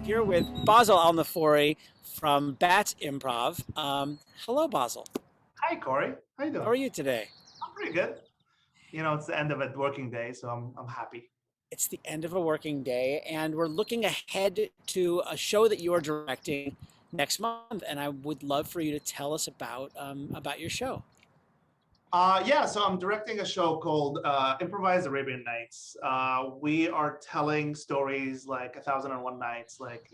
here with Basil Alnafori from Bat Improv. Hello, Basil. Hi, Corey. How you How doing? are you today? I'm pretty good. It's the end of a working day, so I'm happy. It's the end of a working day, and we're looking ahead to a show that you're directing next month. And I would love for you to tell us about your show. Yeah, so I'm directing a show called Improvised Arabian Nights. We are telling stories like A Thousand and One Nights, like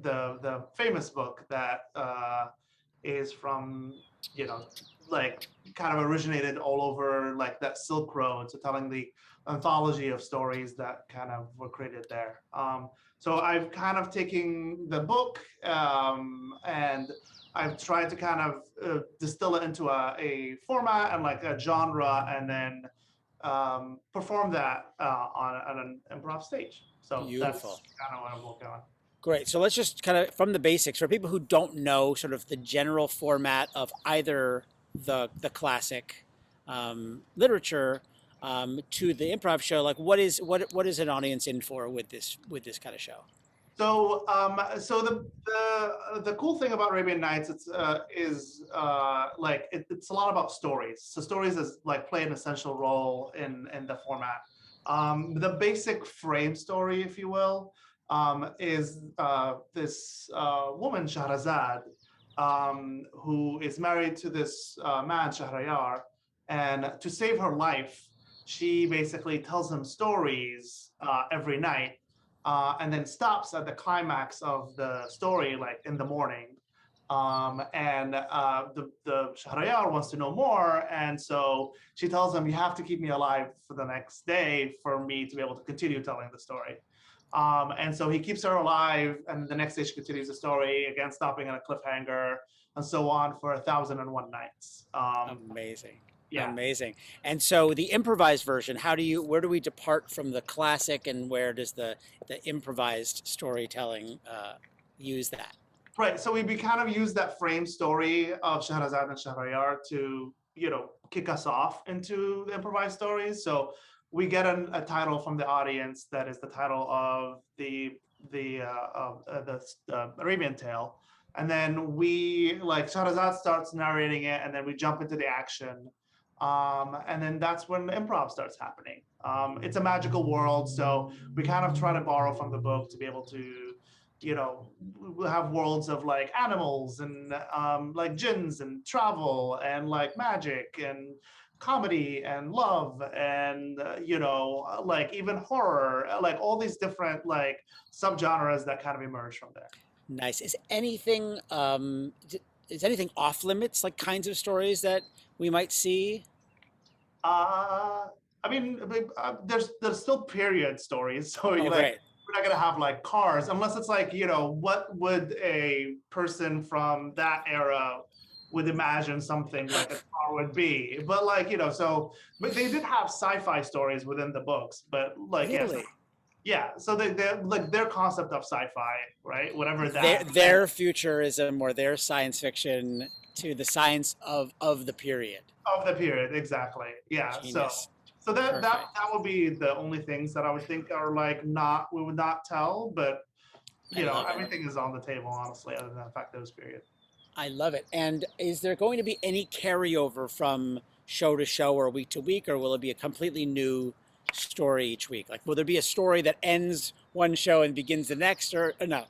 the famous book that is from you know like kind of originated all over like that Silk Road. So telling the anthology of stories that kind of were created there. So I've kind of taken the book and I've tried to kind of distill it into a format and like a genre, and then perform that on an improv stage. So Beautiful. that's kind of what I'm working on. Great. So let's just kind of from the basics for people who don't know sort of the general format of either the classic literature to the improv show. Like, what is an audience in for with this kind of show? So the cool thing about Arabian Nights is like it's a lot about stories. So stories is like play an essential role in the format. The basic frame story, if you will, is this woman Shahrazad, who is married to this man Shahrayar, and to save her life, she basically tells him stories every night, and then stops at the climax of the story, like in the morning. And the Shahrayar wants to know more, and so she tells him, "You have to keep me alive for the next day for me to be able to continue telling the story." And so he keeps her alive, and the next day she continues the story again, stopping at a cliffhanger, and so on for 1,001 nights. Amazing. Yeah. Amazing. And so the improvised version, where do we depart from the classic and where does the improvised storytelling use that? Right. So we kind of use that frame story of Shahrazad and Shahrayar to, kick us off into the improvised stories. So we get a title from the audience that is the title of the Arabian tale, and then we like Shahrazad starts narrating it, and then we jump into the action, and then that's when the improv starts happening. It's a magical world, so we kind of try to borrow from the book to be able to we'll have worlds of like animals and like jinns and travel and like magic and comedy and love and like even horror, like all these different like subgenres that kind of emerge from there. Nice. Is anything off limits, like kinds of stories that we might see? uh I mean, there's still period stories, so Oh, you like great. we're not gonna have like cars unless it's like, what would a person from that era would imagine something like a car would be. But like, but they did have sci-fi stories within the books, but like, yes, Really? yeah. So they're like their concept of sci-fi, right? Whatever Their that meant their futurism or their science fiction to the science of the period. of the period, exactly. Yeah. So Genius. so that Perfect. would be the only things that I would think are like not we would not tell, but I love it. everything is on the table, honestly, other than the fact that it was period. I love it. And is there going to be any carryover from show to show or week to week, or will it be a completely new story each week? Like, will there be a story that ends one show and begins the next, or no?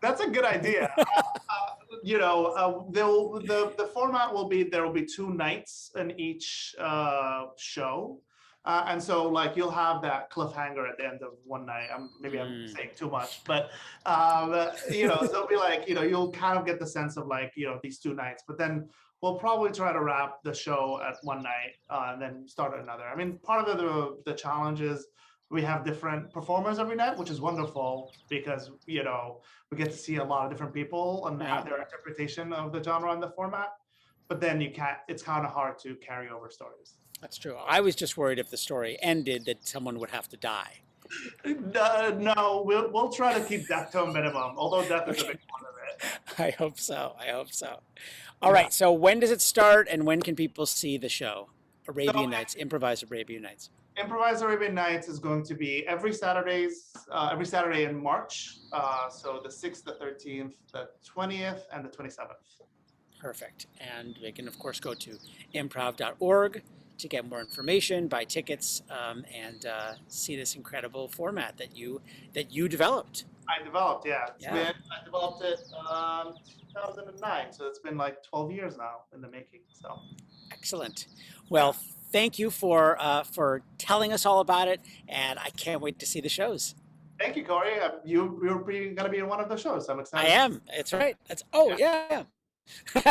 That's a good idea. The format will be there will be 2 nights in each show, and so like you'll have that cliffhanger at the end of one night. Maybe I'm Mm. saying too much, but so it'll be like you'll kind of get the sense of like these 2 nights, but then we'll probably try to wrap the show at one night and then start another. I mean, part of the challenge is we have different performers every night, which is wonderful because we get to see a lot of different people and Right. have their interpretation of the genre and the format. But then you can't. It's kind of hard to carry over stories. That's true. I was just worried if the story ended that someone would have to die. No, we'll try to keep death to a minimum. Although death is a Okay. big part of it. I hope so. I hope so. All Yeah. right. So when does it start and when can people see the show? So Arabian Nights, Improvised Arabian Nights. Improvised Arabian Nights is going to be every Saturday in March. So the 6th, the 13th, the 20th, and the 27th. Perfect. And they can, of course, go to improv.org to get more information, buy tickets, and see this incredible format that you developed. I developed, yeah. Yeah, I developed it 2009, so it's been like 12 years now in the making. So excellent. yeah, Well, thank you for telling us all about it, and I can't wait to see the shows. thank you, Corey. You're going to be in one of the shows. I'm I excited. am. It's right. That's oh Yeah. yeah.